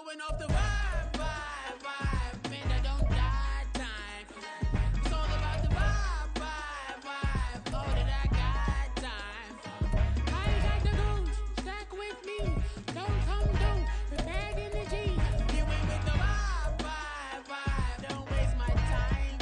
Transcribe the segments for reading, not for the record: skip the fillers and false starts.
throwing off the vibe, man, I don't got time. It's all about the vibe, oh, that I got time. I ain't got the goons, stack with me. Don't come through, prepared in the G. You ain't with the vibe, don't waste my time.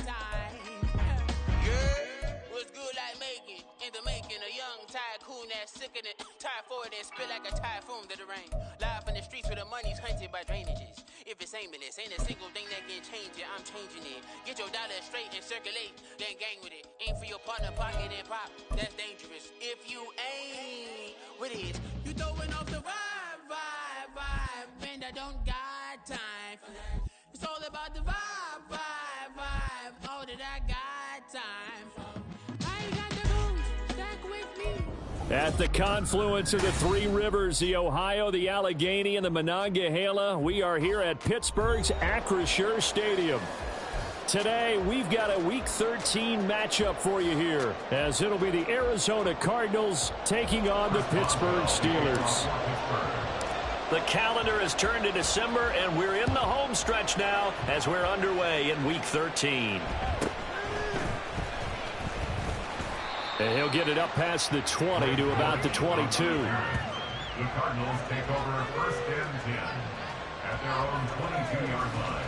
Yeah, what's good like making, in the making, a young tycoon that's sickening. Tie forward and spit like a typhoon to the rain. Live in the streets where the money's hunted by drainages. If it's aimless, ain't a single thing that can change it. I'm changing it. Get your dollar straight and circulate, then gang with it. Aim for your partner, pocket and pop. That's dangerous. If you ain't with it, you throwing off the vibe, man, I don't got time for that. It's all about the vibe, all that I got time for. I ain't got the goons, stack with me. At the confluence of the three rivers, the Ohio, the Allegheny, and the Monongahela, we are here at Pittsburgh's Acrisure Stadium. Today, we've got a Week 13 matchup for you here, as it'll be the Arizona Cardinals taking on the Pittsburgh Steelers. The calendar has turned to December, and we're in the home stretch now as we're underway in Week 13. And he'll get it up past the 20 to about the 22. The Cardinals take over first and 10 at their own 22-yard line.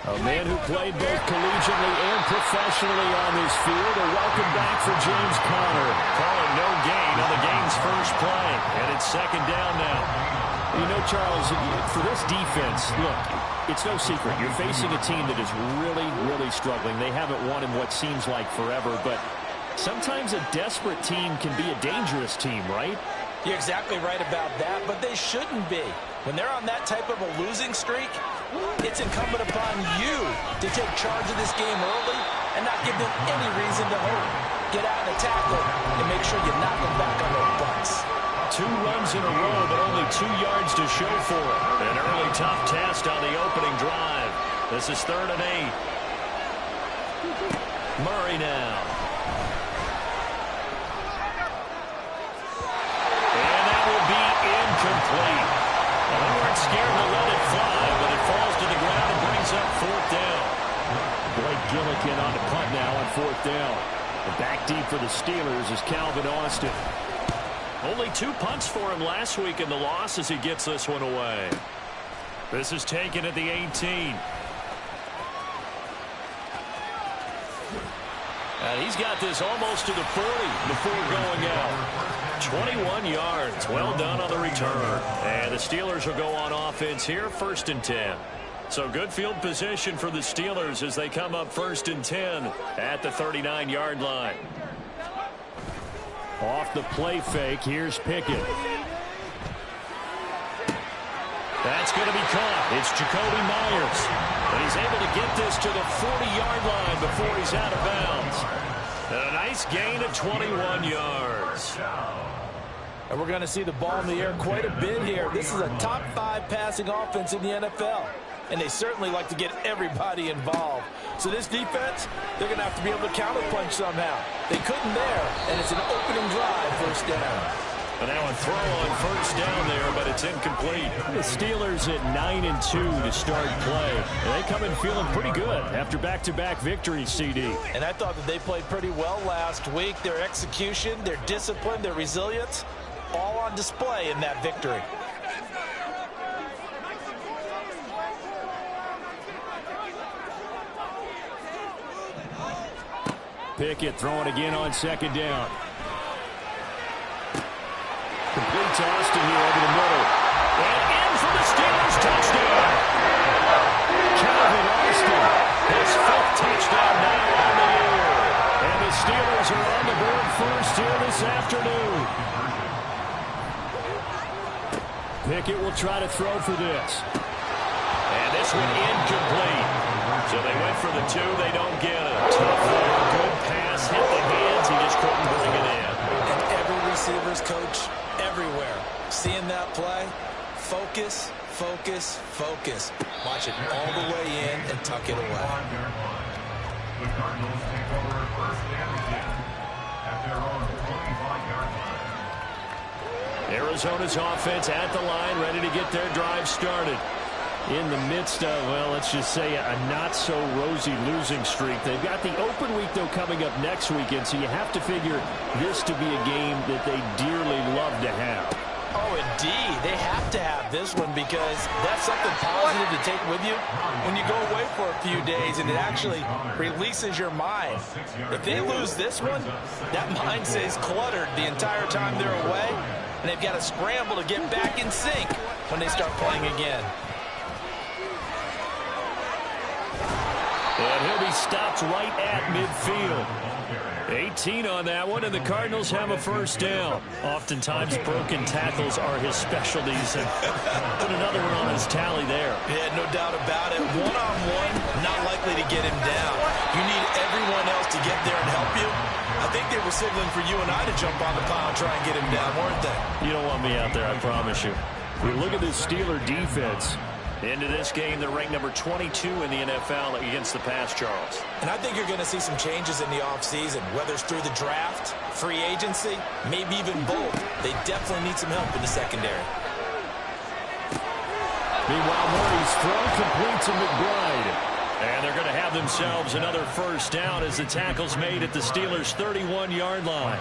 A man who played both collegiately and professionally on this field. A welcome back for James Conner. Calling no gain on the game's first play. And it's second down now. You know, Charles, for this defense, look, it's no secret. You're facing a team that is really, really struggling. They haven't won in what seems like forever, but sometimes a desperate team can be a dangerous team, right? You're exactly right about that, but they shouldn't be. When they're on that type of a losing streak, it's incumbent upon you to take charge of this game early and not give them any reason to hope. Get out and tackle and make sure you knock them back on their butts. 2 runs in a row, but only 2 yards to show for it. An early tough test on the opening drive. This is 3rd and 8. Murray now. And that will be incomplete. They weren't scared to let it fly, but it falls to the ground and brings up 4th down. Blake Gillikin on the punt now on 4th down. And back deep for the Steelers is Calvin Austin. Only 2 punts for him last week in the loss as he gets this one away. This is taken at the 18. And he's got this almost to the 40 before going out. 21 yards. Well done on the return. And the Steelers will go on offense here, 1st and 10. So good field position for the Steelers as they come up 1st and 10 at the 39-yard line. Off the play fake, here's Pickett. That's going to be caught. It's Jacoby Myers. And he's able to get this to the 40-yard line before he's out of bounds. And a nice gain of 21 yards. And we're going to see the ball in the air quite a bit here. This is a top 5 passing offense in the NFL. And they certainly like to get everybody involved. So this defense, they're going to have to be able to counterpunch somehow. They couldn't there, and it's an opening drive, 1st down. And now a throw on 1st down there, but it's incomplete. The Steelers at 9-2 to start play. And they come in feeling pretty good after back-to-back victories, CD. And I thought that they played pretty well last week. Their execution, their discipline, their resilience, all on display in that victory. Pickett throwing again on 2nd down. Complete to Austin here over the middle. And in for the Steelers touchdown. Calvin Austin, his 5th touchdown now on the year. And the Steelers are on the board first here this afternoon. Pickett will try to throw for this. And this one incomplete. So they went for the 2, they don't get it. Tough throw, good pass, hit the hands, he just couldn't bring it in. And every receiver's coach everywhere seeing that play, focus, focus, focus. Watch it all the way in and tuck it away. The Cardinals take over first and 10 at their own 25-yard line. Arizona's offense at the line, ready to get their drive started. In the midst of, well, let's just say a not-so-rosy losing streak. They've got the open week, though, coming up next weekend, so you have to figure this to be a game that they dearly love to have. Oh, indeed. They have to have this one because that's something positive to take with you when you go away for a few days, and it actually releases your mind. If they lose this one, that mind stays cluttered the entire time they're away, and they've got to scramble to get back in sync when they start playing again. And he'll be stopped right at midfield. 18 on that one, and the Cardinals have a first down. Oftentimes, broken tackles are his specialties, and put another one on his tally there. Yeah, no doubt about it. One-on-one, not likely to get him down. You need everyone else to get there and help you. I think they were signaling for you and I to jump on the pile and try and get him down, weren't they? You don't want me out there, I promise you. We look at this Steeler defense. Into this game, they're ranked number 22 in the NFL against the pass, Charles. And I think you're going to see some changes in the offseason, whether it's through the draft, free agency, maybe even both. They definitely need some help in the secondary. Meanwhile, Murray's throw complete to McBride. And they're going to have themselves another first down as the tackle's made at the Steelers' 31-yard line.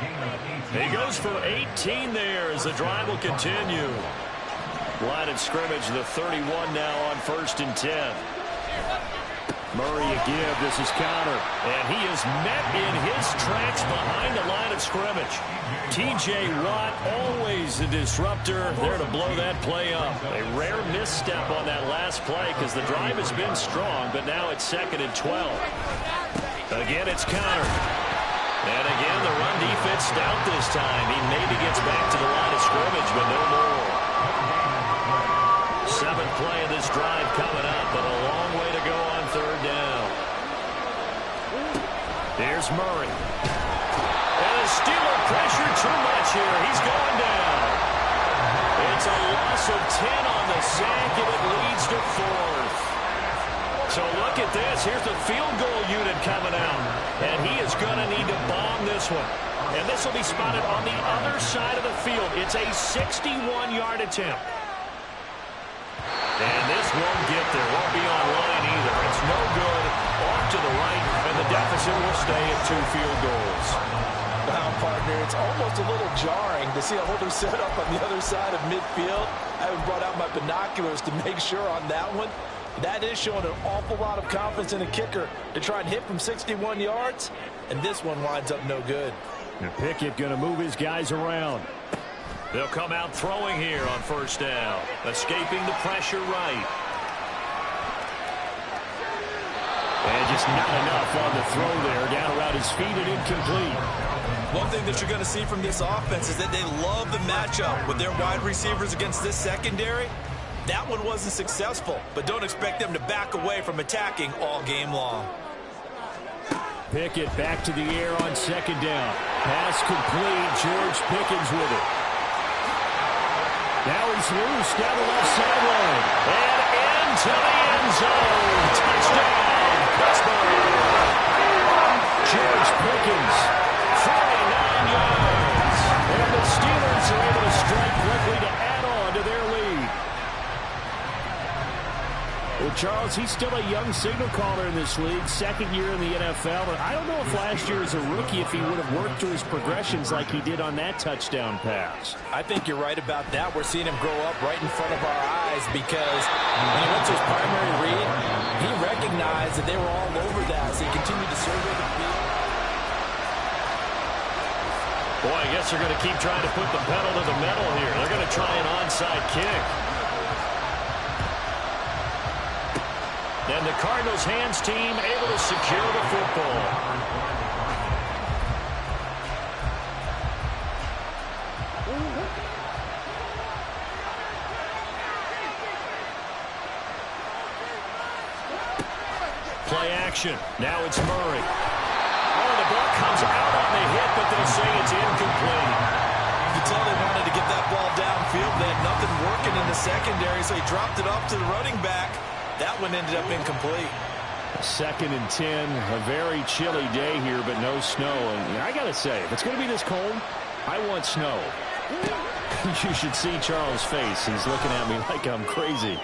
He goes for 18 there as the drive will continue. Line of scrimmage, the 31 now on 1st and 10. Murray a give. This is counter. And he is met in his tracks behind the line of scrimmage. T.J. Watt, always a disruptor, there to blow that play up. A rare misstep on that last play because the drive has been strong, but now it's 2nd and 12. Again, it's counter. And again, the run defense stout this time. He maybe gets back to the line of scrimmage, but no more. 7th play of this drive coming up, but a long way to go on 3rd down. Here's Murray. And the Steeler pressure too much here. He's going down. It's a loss of 10 on the sack, and it leads to 4th. So look at this. Here's the field goal unit coming out. And he is going to need to bomb this one. And this will be spotted on the other side of the field. It's a 61-yard attempt. And this won't get there. Won't be on line either. It's no good. Off to the right, and the deficit will stay at 2 field goals. Wow, partner, it's almost a little jarring to see a holder set up on the other side of midfield. I haven't brought out my binoculars to make sure on that one. That is showing an awful lot of confidence in a kicker to try and hit from 61 yards, and this one winds up no good. And Pickett going to move his guys around. They'll come out throwing here on 1st down. Escaping the pressure right. And just not enough on the throw there. Down around his feet and incomplete. One thing that you're going to see from this offense is that they love the matchup with their wide receivers against this secondary. That one wasn't successful, but don't expect them to back away from attacking all game long. Pickett back to the air on 2nd down. Pass complete. George Pickens with it. Now he's loose down the left sideline. And into the end zone. Touchdown, Pittsburgh. George Pickens, 49 yards. And the Steelers are able to strike quickly to add on to their lead. Well, Charles, he's still a young signal caller in this league, 2nd year in the NFL. But I don't know if last year as a rookie, if he would have worked through his progressions like he did on that touchdown pass. I think you're right about that. We're seeing him grow up right in front of our eyes because when he went to his primary read, he recognized that they were all over that as he continued to survey the field. Boy, I guess they're going to keep trying to put the pedal to the metal here. They're going to try an onside kick. And the Cardinals' hands team able to secure the football. Play action. Now it's Murray. Oh, the ball comes out on the hit, but they'll say it's incomplete. could tell they wanted to get that ball downfield. They had nothing working in the secondary, so he dropped it off to the running back. That one ended up incomplete. 2nd and 10, a very chilly day here, but no snow. And I got to say, if it's going to be this cold, I want snow. You should see Charles' face. He's looking at me like I'm crazy.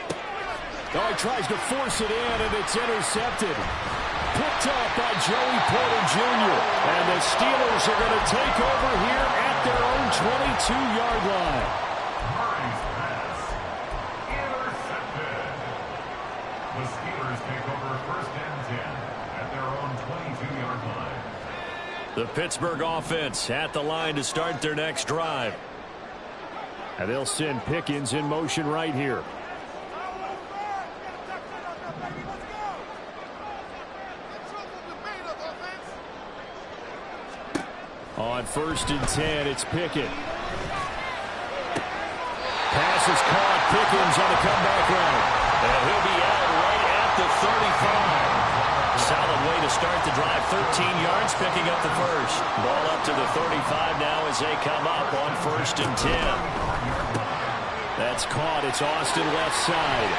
Oh, he tries to force it in, and it's intercepted. Picked up by Joey Porter Jr. And the Steelers are going to take over here at their own 22-yard line. Murray's pass. Intercepted. The Steelers take over 1st and 10 at their own 22-yard line. The Pittsburgh offense at the line to start their next drive. And they'll send Pickens in motion right here. On 1st and 10, it's Pickett. Pass is caught. Pickens on the comeback run. And he'll be out right at the 35. Solid way to start the drive. 13 yards, picking up the first. Ball up to the 35 now as they come up on 1st and 10. That's caught. It's Austin left side.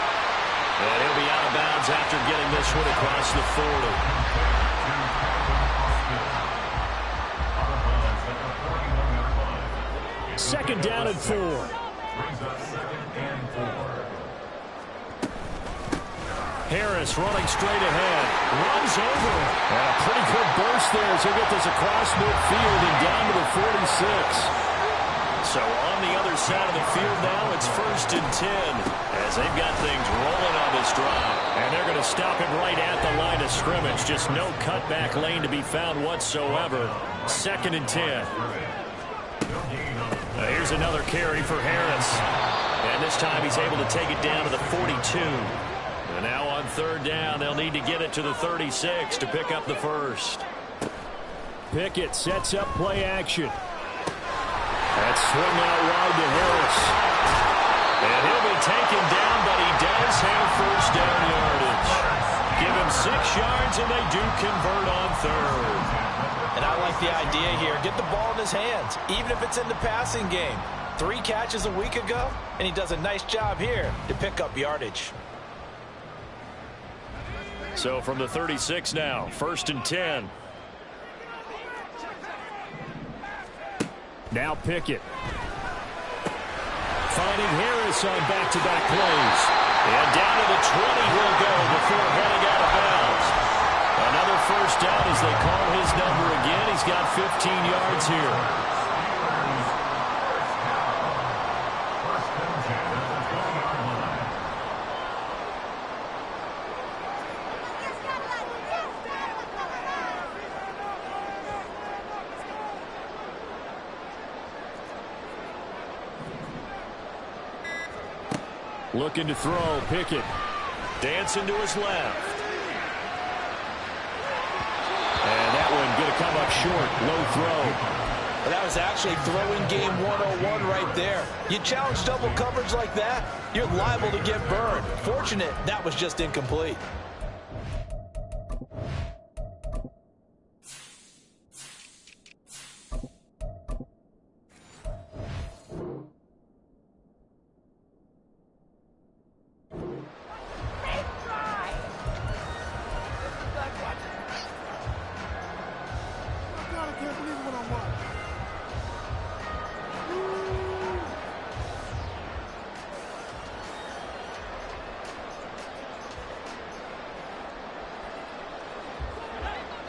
And he'll be out of bounds after getting this one across the 40. 2nd down and 4. Brings up 2nd and 4. Harris running straight ahead. Runs over. And a pretty good burst there as he'll get this across midfield and down to the 46. So on the other side of the field now, it's 1st and 10 as they've got things rolling on this drive. And they're going to stop him right at the line of scrimmage. Just no cutback lane to be found whatsoever. 2nd and 10. Here's another carry for Harris. And this time he's able to take it down to the 42. And now on 3rd down, they'll need to get it to the 36 to pick up the first. Pickett sets up play action. That's swung out wide to Harris. And he'll be taken down, but he does have 1st down yardage. Give him 6 yards, and they do convert on 3rd. And I like the idea here. Get the ball in his hands, even if it's in the passing game. 3 catches a week ago, and he does a nice job here to pick up yardage. So from the 36 now, 1st and 10. Now Pickett. Finding Harris on back-to-back plays. And down to the 20 he'll go before heading out of bounds. Another 1st down as they call his number again. He's got 15 yards here. Looking to throw, Pickett. Dancing to his left. And that one going to come up short. Low throw. Well, that was actually throwing game 101 right there. You challenge double coverage like that, you're liable to get burned. Fortunate that was just incomplete.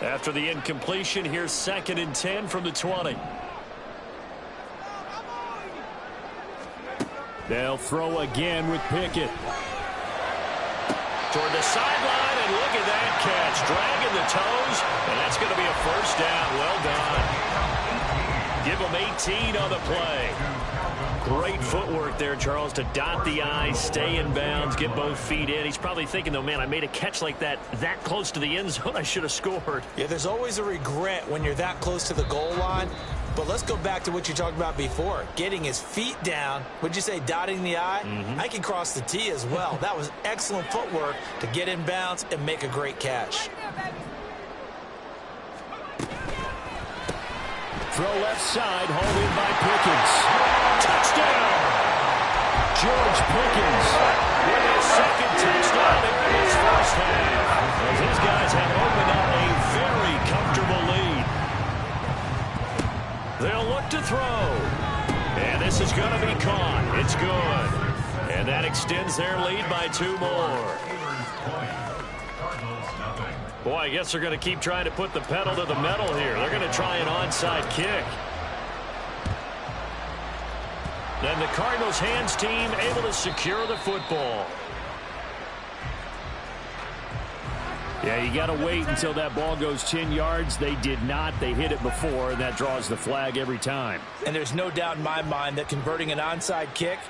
After the incompletion, here's 2nd and 10 from the 20. They'll throw again with Pickett. Toward the sideline, and look at that catch. Dragging the toes, and that's going to be a 1st down. Well done. Give them 18 on the play. Great footwork there, Charles, to dot the I, stay in bounds, get both feet in. He's probably thinking, though, man, I made a catch like that close to the end zone. I should have scored. Yeah, there's always a regret when you're that close to the goal line. But let's go back to what you talked about before. Getting his feet down. Would you say dotting the I? I can cross the T as well. That was excellent footwork to get in bounds and make a great catch. throw left side, hauled in by Pickens. Touchdown! George Pickens with his second touchdown here in his first half, as his guys have opened up a very comfortable lead. They'll look to throw. And this is going to be caught. It's good. And that extends their lead by 2 more. Boy, I guess they're going to keep trying to put the pedal to the metal here. They're going to try an onside kick. Then the Cardinals hands team able to secure the football. Yeah, you got to wait until that ball goes 10 yards. They did not. They hit it before, and that draws the flag every time. And there's no doubt in my mind that converting an onside kick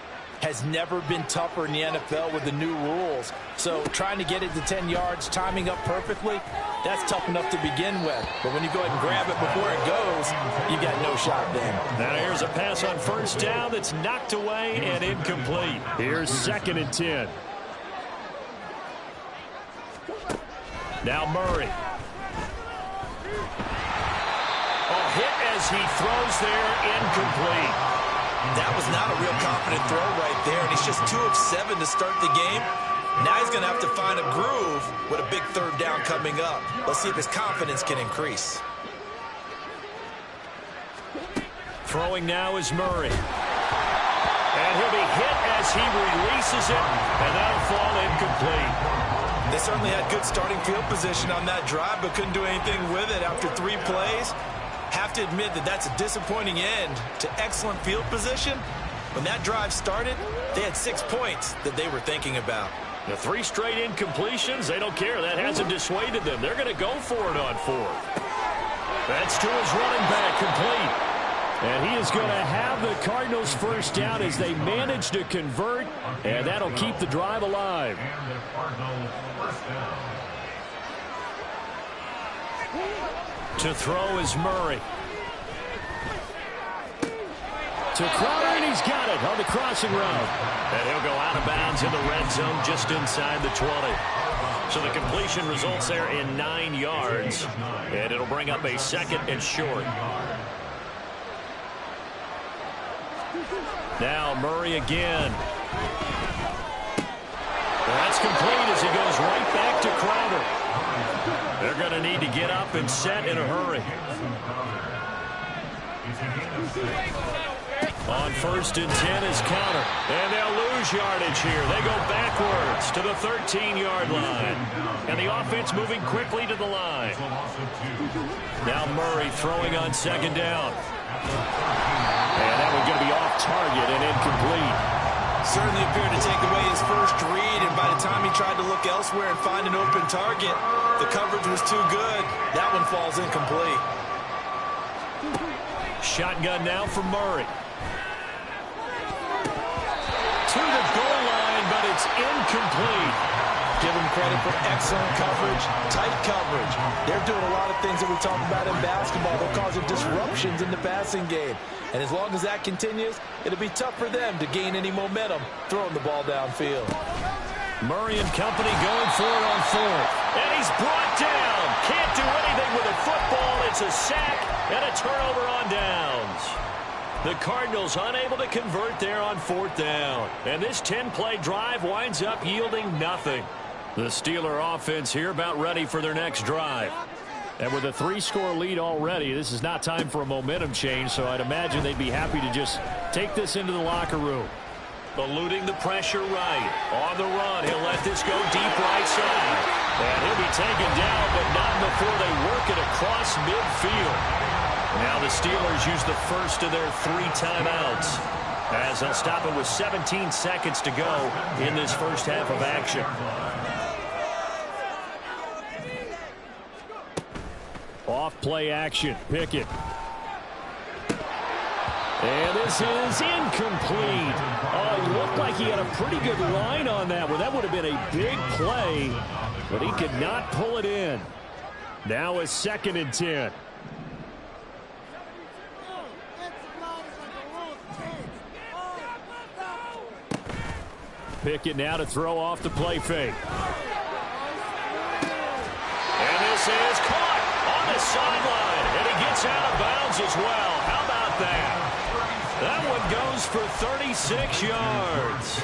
has never been tougher in the NFL with the new rules. So trying to get it to 10 yards, timing up perfectly, that's tough enough to begin with. But when you go ahead and grab it before it goes, you got no shot then. Now here's a pass on first down that's knocked away and incomplete. Here's 2nd and 10. Now Murray. Oh, hit as he throws there, incomplete. That was not a real confident throw right there, and he's just 2 of 7 to start the game. Now he's going to have to find a groove with a big 3rd down coming up. Let's see if his confidence can increase. Throwing now is Murray. And he'll be hit as he releases it, and that'll fall incomplete. They certainly had good starting field position on that drive, but couldn't do anything with it after 3 plays. Have to admit that that's a disappointing end to excellent field position. When that drive started, they had 6 points that they were thinking about. The 3 straight incompletions, they don't care. That hasn't dissuaded them. They're going to go for it on 4th. That's to his running back, complete. And he is going to have the Cardinals first down as they manage to convert, and that'll keep the drive alive. And the Cardinals first down. To throw is Murray. To Crowder, and he's got it on the crossing route. And he'll go out of bounds in the red zone just inside the 20. So the completion results there in 9 yards. And it'll bring up a 2nd and short. Now Murray again. That's complete as he goes right back to Crowder. They're going to need to get up and set in a hurry. On 1st and 10 is counter. And they'll lose yardage here. They go backwards to the 13-yard line. And the offense moving quickly to the line. Now Murray throwing on 2nd down. And that one's going to be off target and incomplete. Certainly appeared to take away his first read, and by the time he tried to look elsewhere and find an open target, the coverage was too good. That one falls incomplete. Shotgun now for Murray. To the goal line, but it's incomplete. Give him credit for excellent coverage, tight coverage. They're doing a lot of things that we talk about in basketball. They're causing disruptions in the passing game. And as long as that continues, it'll be tough for them to gain any momentum throwing the ball downfield. Murray and company going for it on 4th. And he's brought down. Can't do anything with a football. It's a sack and a turnover on downs. The Cardinals unable to convert there on 4th down. And this 10-play drive winds up yielding nothing. The Steeler offense here about ready for their next drive. And with a 3-score lead already, this is not time for a momentum change, so I'd imagine they'd be happy to just take this into the locker room. Eluding the pressure right. On the run, he'll let this go deep right side. And he'll be taken down, but not before they work it across midfield. Now the Steelers use the first of their 3 timeouts, as they'll stop it with 17 seconds to go in this first half of action. Off play action, Pickett. And this is incomplete. Oh, it looked like he had a pretty good line on that one. That would have been a big play, but he could not pull it in. Now a 2nd and 10. Pickett now to throw off the play fake. And this is caught on the sideline, and he gets out of bounds as well. for 36 yards.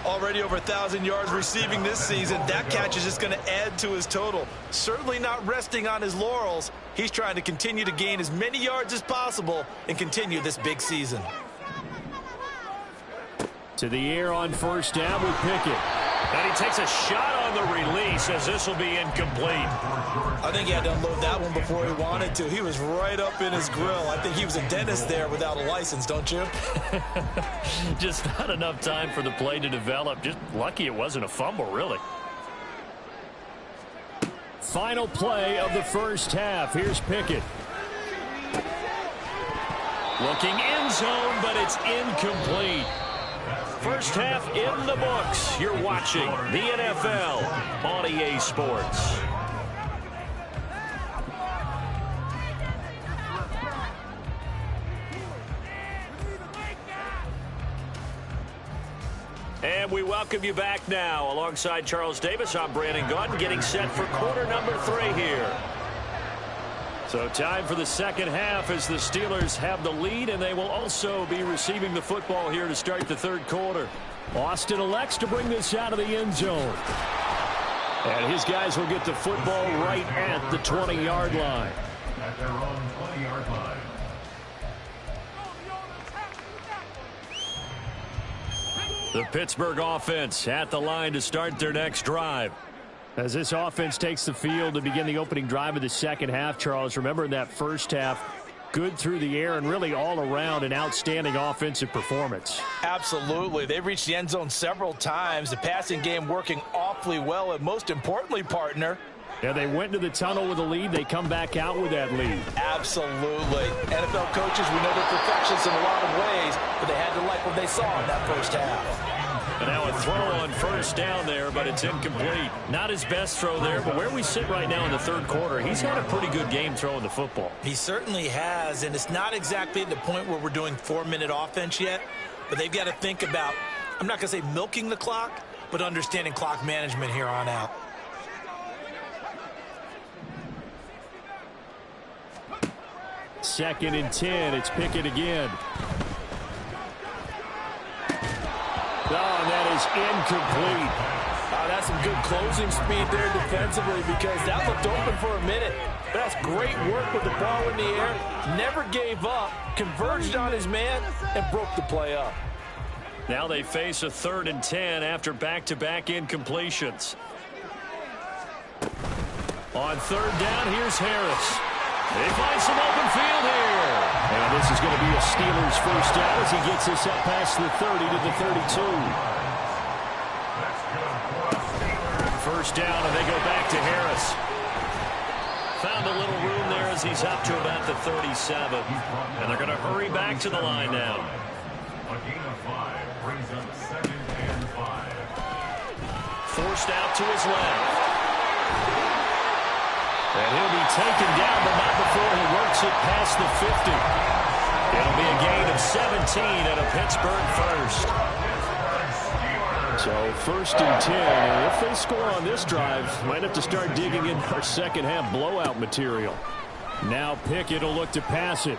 Already over 1,000 yards receiving this season. That catch is just going to add to his total. Certainly not resting on his laurels. He's trying to continue to gain as many yards as possible and continue this big season. To the air on first down with Pickett. And he takes a shot on the release as this will be incomplete. I think he had to unload that one before he wanted to. He was right up in his grill. I think he was a dentist there without a license, don't you? Just not enough time for the play to develop. Just lucky it wasn't a fumble, really. Final play of the first half. Here's Pickett. Looking end zone, but it's incomplete. First half in the books. You're watching the NFL on EA Sports. And we welcome you back now. Alongside Charles Davis, I'm Brandon Gaudin, getting set for quarter number 3 here. So time for the second half as the Steelers have the lead, and they will also be receiving the football here to start the third quarter. Austin elects to bring this out of the end zone. And his guys will get the football right at the 20-yard line. At their own 20-yard line. The Pittsburgh offense at the line to start their next drive. As this offense takes the field to begin the opening drive of the second half, Charles, remember in that first half, good through the air and really all around an outstanding offensive performance. Absolutely. They reached the end zone several times. The passing game working awfully well, and most importantly, partner, yeah, they went into the tunnel with a lead. They come back out with that lead. Absolutely. NFL coaches, we know they're perfectionists in a lot of ways, but they had to like what they saw in that first half. And now a throw on first down there, but it's incomplete. Not his best throw there, but where we sit right now in the third quarter, he's had a pretty good game throwing the football. He certainly has, and it's not exactly at the point where we're doing 4-minute offense yet, but they've got to think about, I'm not going to say milking the clock, but understanding clock management here on out. Second and 10, it's Pickett again. Oh, and that is incomplete. That's some good closing speed there defensively because that looked open for a minute. That's great work with the ball in the air. Never gave up, converged on his man, and broke the play up. Now they face a 3rd and 10 after back-to-back incompletions. On third down, here's Harris. They find some open field here. And this is going to be a Steelers first down as he gets this up past the 30 to the 32. First down, and they go back to Harris. Found a little room there as he's up to about the 37. And they're going to hurry back to the line now. A gain of 5 brings up 2nd and 5. Forced out to his left. And he'll be taken down, but not before he works it past the 50. It'll be a gain of 17 and a Pittsburgh first. So 1st and 10, and if they score on this drive, might have to start digging in our second half blowout material. Now Pickett will look to pass it.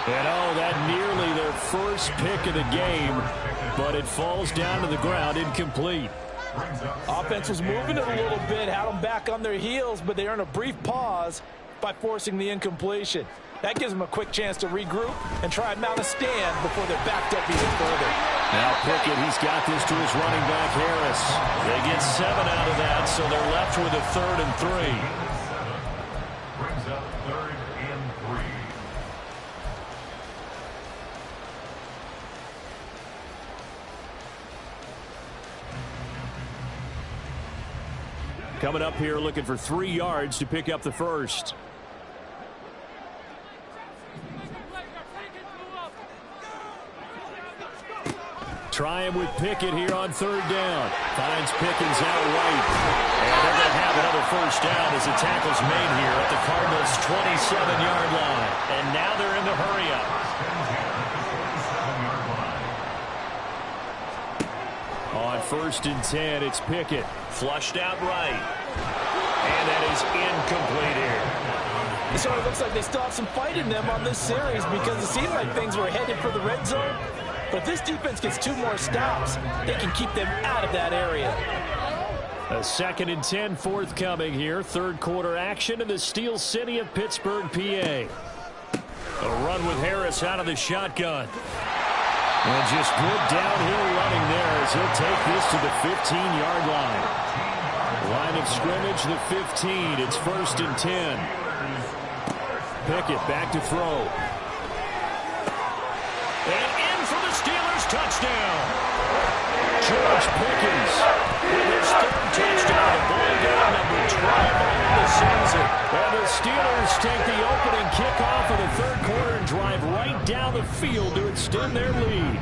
And that nearly their first pick of the game, but it falls down to the ground incomplete. Offense was moving it a little bit, had them back on their heels, but they earn a brief pause by forcing the incompletion. That gives them a quick chance to regroup and try and mount a stand before they're backed up even further. Now Pickett, he's got this to his running back, Harris. They get 7 out of that, so they're left with a 3rd and 3. Brings up 3rd and 3. Coming up here looking for 3 yards to pick up the first. Try him with Pickett here on 3rd down. Finds Pickens out right. And they're going to have another first down as the tackle's made here at the Cardinals' 27-yard line. And now they're in the hurry-up. On 1st and 10, it's Pickett. Flushed out right. And that is incomplete here. It sort of looks like they still have some fight in them on this series because it seemed like things were headed for the red zone. But if this defense gets 2 more stops, they can keep them out of that area. A 2nd and 10 forthcoming here. Third quarter action in the Steel City of Pittsburgh, PA. A run with Harris out of the shotgun. And just good downhill running there as he'll take this to the 15-yard line. Line of scrimmage, the 15. It's 1st and 10. Pickett back to throw. And in for the Steelers touchdown. George Pickens with his 3rd touchdown. A ball down number 12 on the season. And the Steelers take the opening kickoff of the 3rd quarter and drive right down the field to extend their lead.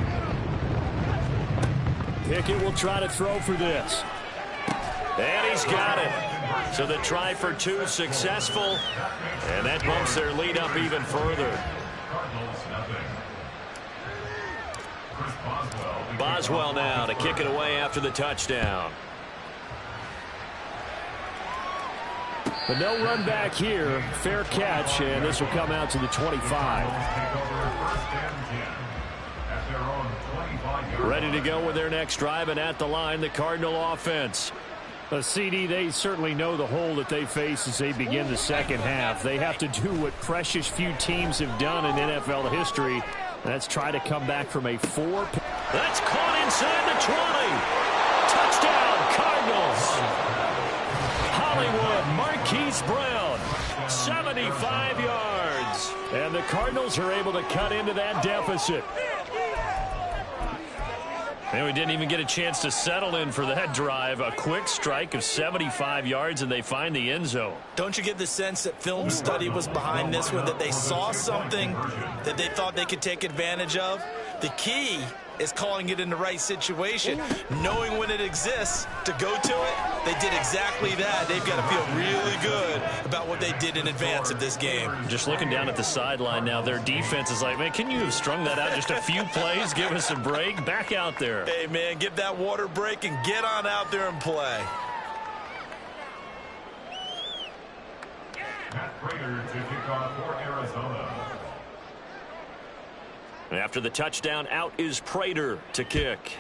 Pickett will try to throw for this. And he's got it. So the try for 2 successful. And that bumps their lead up even further. Boswell now to kick it away after the touchdown. But no run back here. Fair catch, and this will come out to the 25. Ready to go with their next drive, and at the line, the Cardinal offense. A CD, they certainly know the hole that they face as they begin the second half. They have to do what precious few teams have done in NFL history. That's try to come back from a 4. That's caught inside the 20. Touchdown, Cardinals. Hollywood, Marquise Brown, 75 yards. And the Cardinals are able to cut into that deficit. And we didn't even get a chance to settle in for that drive. A quick strike of 75 yards, and they find the end zone. Don't you get the sense that film study was behind this one, that they saw something that they thought they could take advantage of? The key is calling it in the right situation, knowing when it exists to go to it. They did exactly that. They've got to feel really good about what they did in advance of this game. Just looking down at the sideline now, their defense is like, man, can you have strung that out just a few plays? Give us a break. Back out there. Hey, man, give that water break and get on out there and play. Matt Prater to kick off for Arizona. After the touchdown, out is Prater to kick.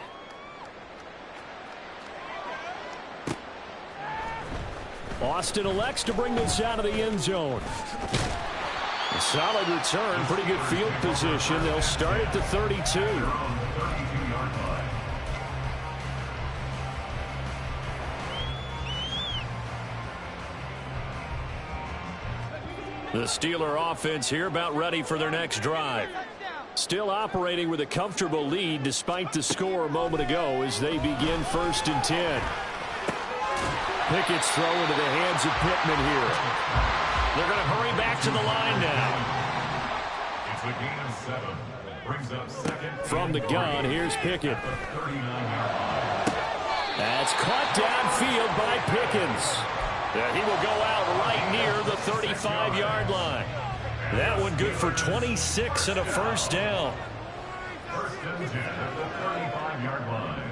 Austin elects to bring this out of the end zone. A solid return, pretty good field position. They'll start at the 32. The Steeler offense here about ready for their next drive. Still operating with a comfortable lead despite the score a moment ago as they begin 1st and 10. Pickett's throw into the hands of Pittman here. They're going to hurry back to the line now. It's a gain of 7. It brings up 2nd. From the gun, here's Pickett. That's caught downfield by Pickens. He will go out right near the 35-yard line. That one good for 26 and a 1st down. 1st and 10 at the 35-yard line.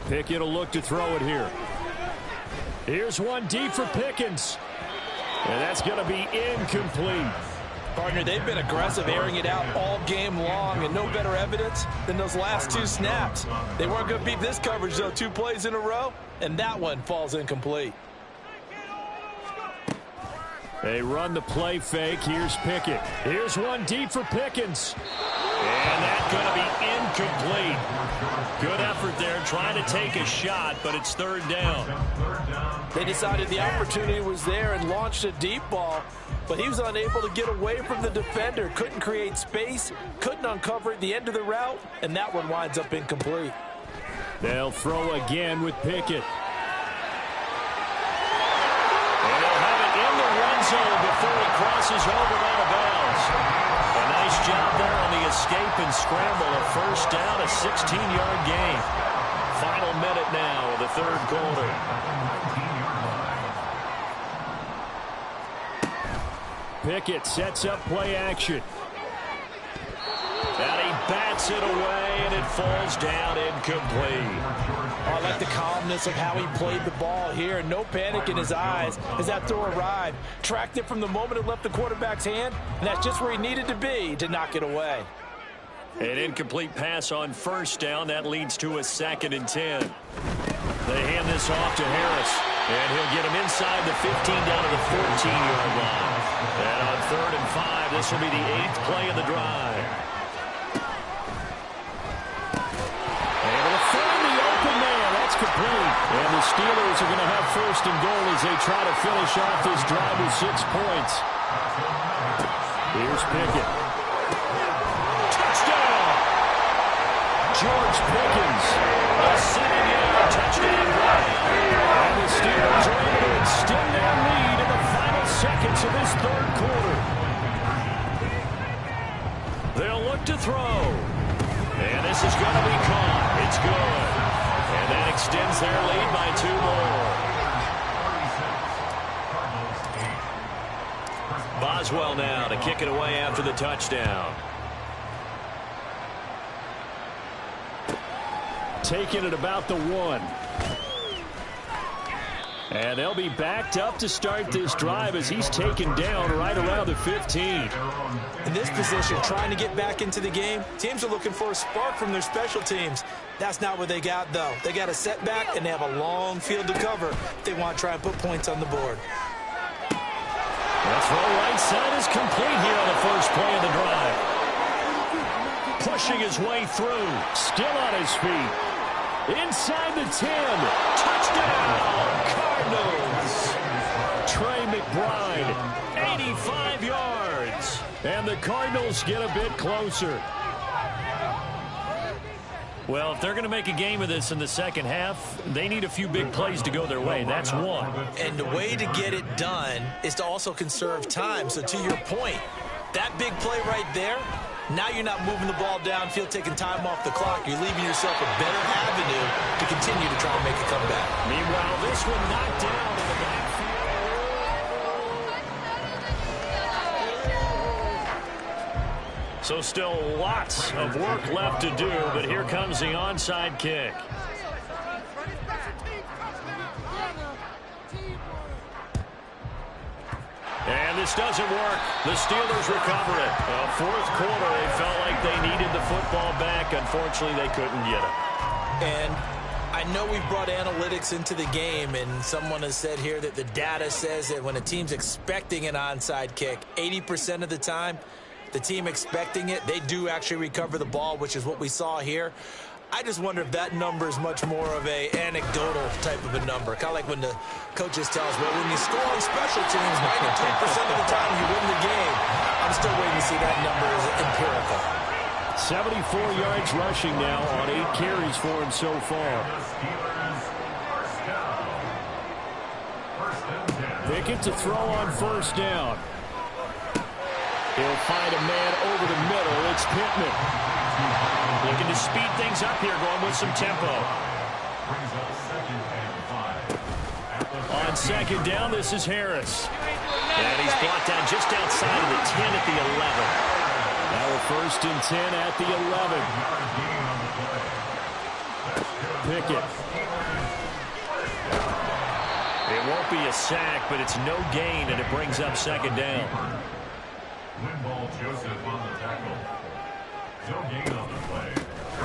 Pickett will look to throw it here. Here's one deep for Pickens. And that's going to be incomplete. Partner, they've been aggressive, airing it out all game long, and no better evidence than those last 2 snaps. They weren't going to beat this coverage, though, 2 plays in a row, and that one falls incomplete. They run the play fake. Here's Pickett. Here's one deep for Pickens. And that's going to be incomplete. Good effort there trying to take a shot, but it's 3rd down. They decided the opportunity was there and launched a deep ball, but he was unable to get away from the defender. Couldn't create space, couldn't uncover at the end of the route, and that one winds up incomplete. They'll throw again with Pickett. Zone before he crosses over out of bounds. A nice job there on the escape and scramble. A 1st down, a 16-yard gain. Final minute now of the 3rd quarter. Pickett sets up play action. And he bats bats it away, and it falls down incomplete. I like the calmness of how he played the ball here. No panic in his eyes as that throw arrived. Tracked it from the moment it left the quarterback's hand, and that's just where he needed to be to knock it away. An incomplete pass on first down. That leads to a 2nd and 10. They hand this off to Harris, and he'll get him inside the 15 down to the 14-yard line. And on 3rd and 5, this will be the 8th play of the drive. Able to find the open man. That's complete. And the Steelers are going to have 1st and goal as they try to finish off this drive with 6 points. Here's Pickett. George Pickens, a 7-yard touchdown run. And the Steelers are able to extend their lead in the final seconds of this 3rd quarter. They'll look to throw. And this is going to be caught. It's good. And that extends their lead by 2 more. Boswell now to kick it away after the touchdown. Taking it about the 1. And they'll be backed up to start this drive as he's taken down right around the 15. In this position, trying to get back into the game, teams are looking for a spark from their special teams. That's not what they got, though. They got a setback, and they have a long field to cover if they want to try and put points on the board. That throw right side is complete here on the first play of the drive. Pushing his way through, still on his feet. Inside the 10. Touchdown, Cardinals. Trey McBride, 85 yards. And the Cardinals get a bit closer. Well, if they're going to make a game of this in the second half, they need a few big plays to go their way. That's one. And the way to get it done is to also conserve time. So to your point, that big play right there, now you're not moving the ball downfield, taking time off the clock. You're leaving yourself a better avenue to continue to try and make a comeback. Meanwhile, this one knocked down in the backfield. So still lots of work left to do, but here comes the onside kick. And this doesn't work. The Steelers recover it. Fourth quarter, they felt like they needed the football back. Unfortunately, they couldn't get it. And I know we've brought analytics into the game, and someone has said here that the data says that when a team's expecting an onside kick, 80% of the time, the team expecting it, they do actually recover the ball, which is what we saw here. I just wonder if that number is much more of a anecdotal type of a number. Kind of like when the coaches tell us, well, when you score on special teams, 93% of the time you win the game. I'm still waiting to see that number as empirical. 74 yards rushing now on 8 carries for him so far. Pickett to throw on first down. He'll find a man over the middle. It's Pittman. Looking to speed things up here, going with some tempo. On second down, this is Harris. And he's brought down just outside of the 10 at the 11. Now a 1st and 10 at the 11. Pickett. It won't be a sack, but it's no gain, and it brings up second down. Winball Joseph on the tackle. No gain on the play.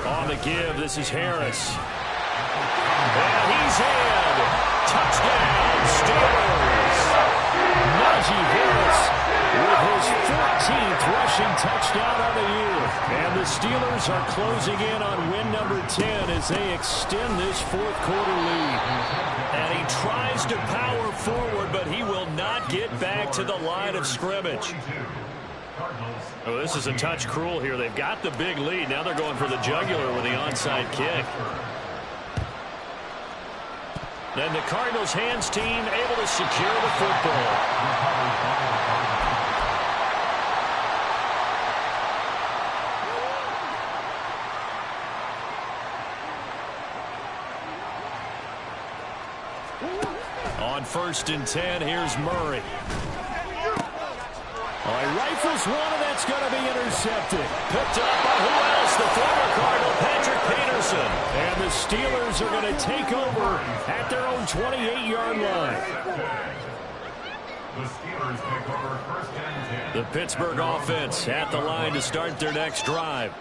On the give, this is Harris. And he's in. Touchdown, Steelers. Najee Harris with his 14th rushing touchdown of the year. And the Steelers are closing in on win number 10 as they extend this fourth quarter lead. And he tries to power forward, but he will not get back to the line of scrimmage. Oh, this is a touch cruel here. They've got the big lead. Now they're going for the jugular with the onside kick. Then the Cardinals hands team able to secure the football. On 1st and 10, here's Murray. On He rifles one, and that's going to be intercepted. Picked up by who else? The former Cardinal, Patrick Peterson. And the Steelers are going to take over at their own 28-yard line. The Steelers take over first and 10. The Pittsburgh offense at the line to start their next drive.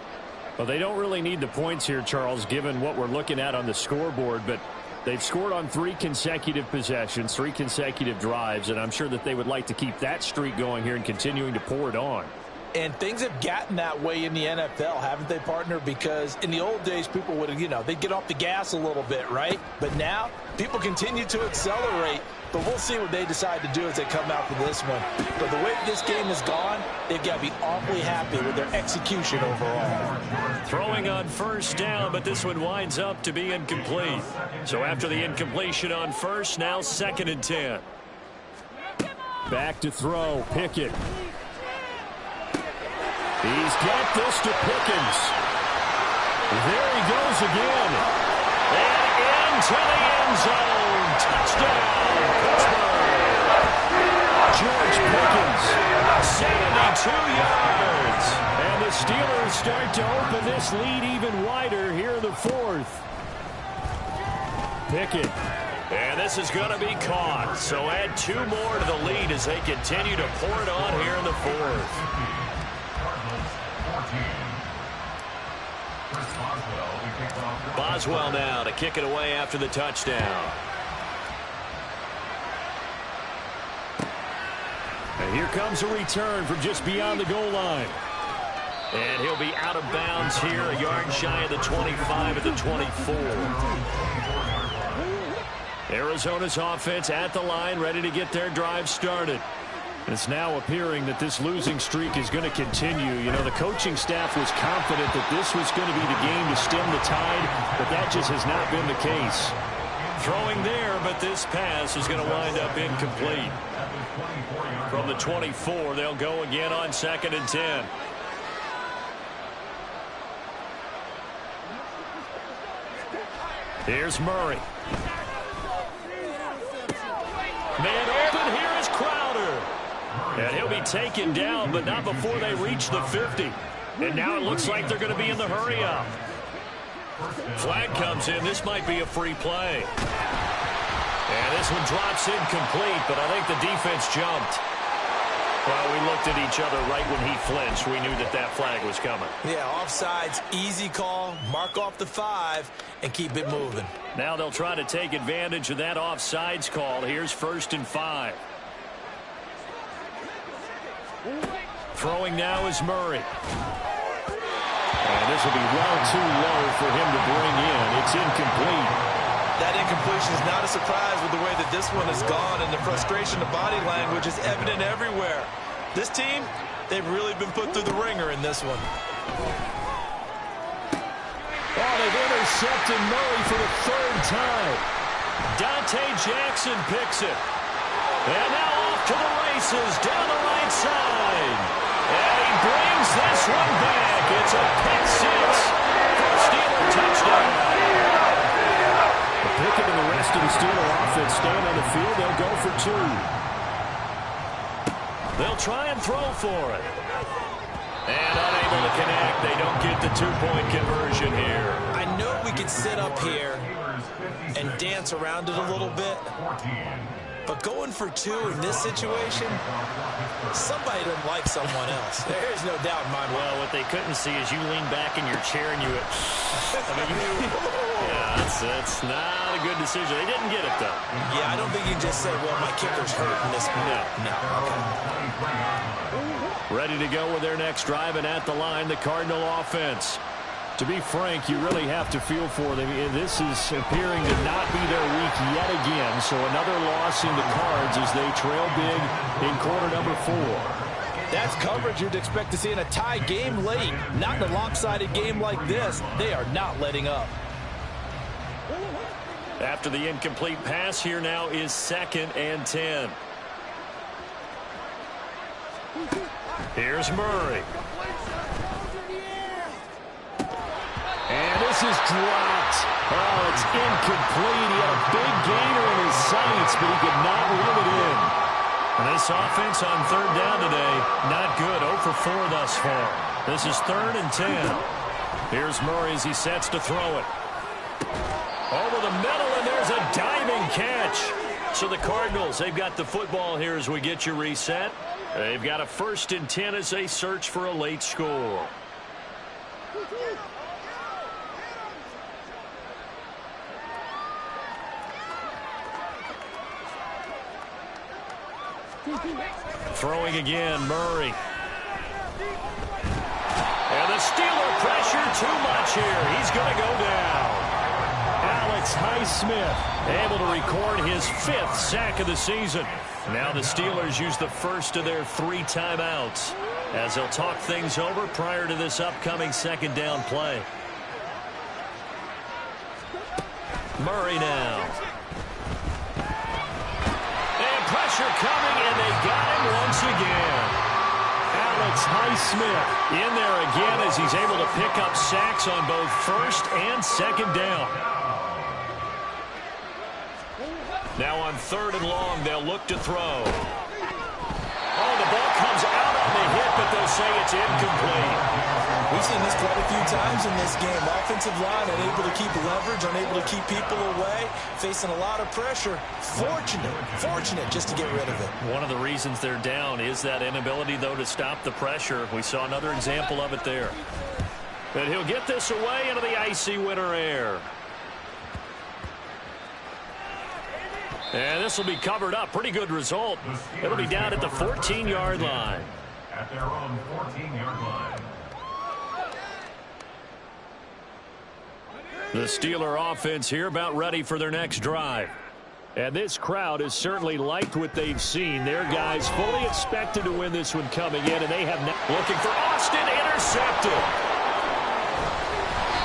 Well, they don't really need the points here, Charles, given what we're looking at on the scoreboard, but they've scored on 3 consecutive possessions, 3 consecutive drives, and I'm sure that they would like to keep that streak going here and continuing to pour it on. And things have gotten that way in the NFL, haven't they, partner? Because in the old days, people would, they'd get off the gas a little bit, right? But now, people continue to accelerate. But we'll see what they decide to do as they come out for this one. But the way this game has gone, they've got to be awfully happy with their execution overall. Throwing on first down, but this one winds up to be incomplete. So after the incompletion on first, now 2nd and 10. Back to throw, Pickett. He's got this to Pickens. There he goes again. And into the end zone. Touchdown, Pittsburgh. George Pickens, 72 yards. And the Steelers start to open this lead even wider here in the 4th. Pickett. And this is going to be caught. So add 2 more to the lead as they continue to pour it on here in the 4th. Boswell now to kick it away after the touchdown. And here comes a return from just beyond the goal line. And he'll be out of bounds here, a yard shy of the 25 at the 24. Arizona's offense at the line, ready to get their drive started. It's now appearing that this losing streak is going to continue. The coaching staff was confident that this was going to be the game to stem the tide, but that just has not been the case. Throwing there, but this pass is going to wind up incomplete. From the 24, they'll go again on 2nd and 10. Here's Murray. Man open, here is Crowder. And he'll be taken down, but not before they reach the 50. And now it looks like they're going to be in the hurry-up. Flag comes in. This might be a free play. And this one drops incomplete, but I think the defense jumped. Well, we looked at each other right when he flinched. We knew that that flag was coming. Yeah, offsides, easy call, mark off the 5, and keep it moving. Now they'll try to take advantage of that offsides call. Here's 1st and 5. Throwing now is Murray. And this will be well too low for him to bring in. It's incomplete. That incompletion is not a surprise with the way that this one has gone, and the frustration of body language is evident everywhere. This team, they've really been put through the ringer in this one. Oh, they've intercepted Murray for the 3rd time. Dante Jackson picks it. And now off to the races down the right side. And he brings this one back. It's a pick 6 for Steeler touchdown. Pickett and the rest of the Steeler offense staying on the field. They'll go for 2. They'll try and throw for it. And unable to connect. They don't get the 2-point conversion here. I know we could sit up here and dance around it a little bit, but going for 2 in this situation, somebody doesn't like someone else. There is no doubt in my mind. Well, what they couldn't see is you lean back in your chair and you went, yeah, that's not a good decision. They didn't get it, though. Yeah, I don't think you can just say, well, my kicker's hurt in this one. No. Okay. Ready to go with their next drive, and at the line, the Cardinal offense. To be frank, you really have to feel for them. This is appearing to not be their week yet again. So another loss in the cards as they trail big in quarter number 4. That's coverage you'd expect to see in a tie game late. Not in a lopsided game like this. They are not letting up. After the incomplete pass, here now is 2nd and 10. Here's Murray. And this is dropped. Oh, it's incomplete. He had a big gainer in his sights, but he could not reel it in. And this offense on third down today, not good. 0 for 4 thus far. This is 3rd and 10. Here's Murray as he sets to throw it. Over the middle, and there's a diving catch. So the Cardinals, they've got the football here as we get you reset. They've got a 1st and 10 as they search for a late score. Throwing again, Murray. And the Steeler pressure too much here. He's going to go down. Alex Highsmith able to record his 5th sack of the season. Now the Steelers use the first of their 3 timeouts as they'll talk things over prior to this upcoming 2nd down play. Murray now. And pressure coming, and they got him once again. Alex Highsmith in there again as he's able to pick up sacks on both 1st and 2nd down. Now on 3rd and long, they'll look to throw. Oh, the ball comes out on the hit, but they'll say it's incomplete. We've seen this quite a few times in this game. Offensive line unable to keep leverage, unable to keep people away, facing a lot of pressure. Fortunate just to get rid of it. One of the reasons they're down is that inability, though, to stop the pressure. We saw another example of it there. But he'll get this away into the icy winter air. And this will be covered up. Pretty good result. It'll be down at the 14-yard line. At their own 14-yard line. The Steeler offense here about ready for their next drive. And this crowd has certainly liked what they've seen. Their guys fully expected to win this one coming in, and they have now looking for Austin, intercepted.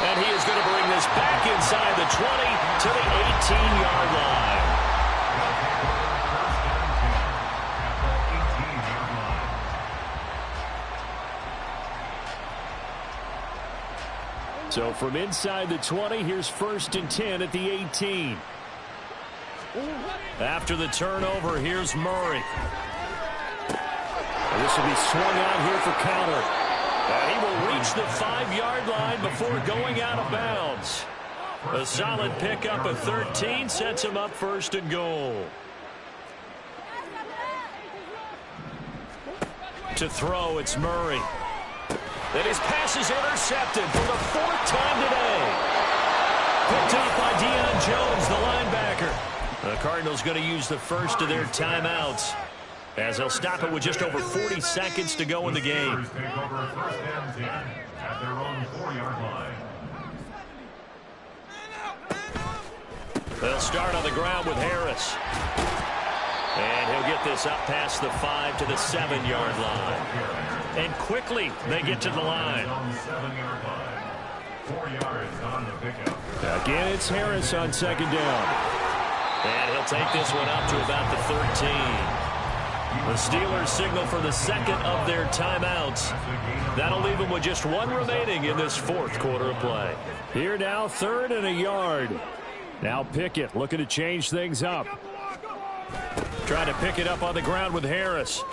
And he is going to bring this back inside the 20 to the 18-yard line. So from inside the 20, here's 1st and 10 at the 18. After the turnover, here's Murray. And this will be swung out here for counter. And he will reach the 5-yard line before going out of bounds. A solid pickup of 13 sets him up 1st and goal. To throw, it's Murray. And his pass is intercepted for the 4th time today. Picked up by Deion Jones, the linebacker. The Cardinals going to use the first of their timeouts as they'll stop it with just over 40 seconds to go in the game. Take over 1st and 10 at their own 4-yard line. They'll start on the ground with Harris. And he'll get this up past the 5 to the 7-yard line. And quickly they get to the line. 7-yard line. 4 yards on the pickup. Again, it's Harris on 2nd down. And he'll take this one up to about the 13. The Steelers signal for the 2nd of their timeouts. That'll leave them with just 1 remaining in this 4th quarter of play. Here now, 3rd and a yard. Now Pickett looking to change things up. Trying to pick it up on the ground with Harris.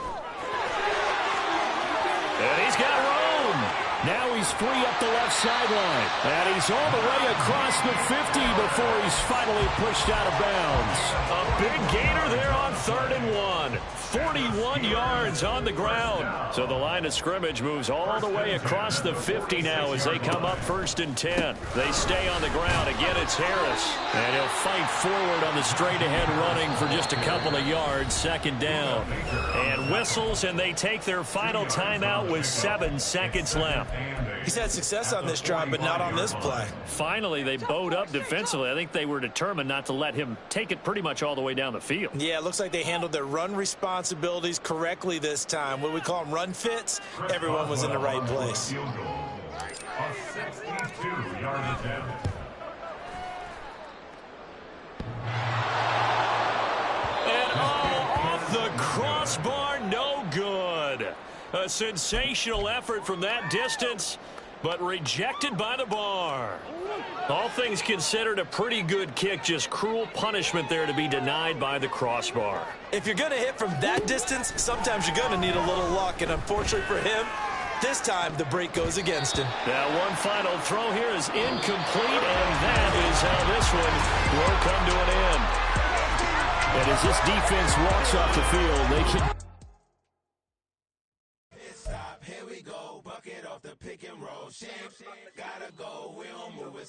And he's got room. Now he's free up the left sideline. And he's all the way across the 50 before he's finally pushed out of bounds. A big gainer there on 3rd and 1. 41 yards on the ground. So the line of scrimmage moves all the way across the 50 now as they come up 1st and 10. They stay on the ground. Again, it's Harris. And he'll fight forward on the straight-ahead running for just a couple of yards. 2nd down. And whistles, and they take their final timeout with 7 seconds left. He's had success on this drive, but not on this play. Finally, they bowed up defensively. I think they were determined not to let him take it pretty much all the way down the field. Yeah, it looks like they handled their run responsibilities correctly this time. What we call them run fits, everyone was in the right place. A 62-yard attempt. And off the crossbar, no good. A sensational effort from that distance. but rejected by the bar. All things considered, a pretty good kick, just cruel punishment there to be denied by the crossbar. If you're going to hit from that distance, sometimes you're going to need a little luck, and unfortunately for him, this time the break goes against him. That one final throw here is incomplete, and that is how this one will come to an end. And as this defense walks off the field, they can... Here we go, bucket off the pick and roll. Gotta go, we don't move it,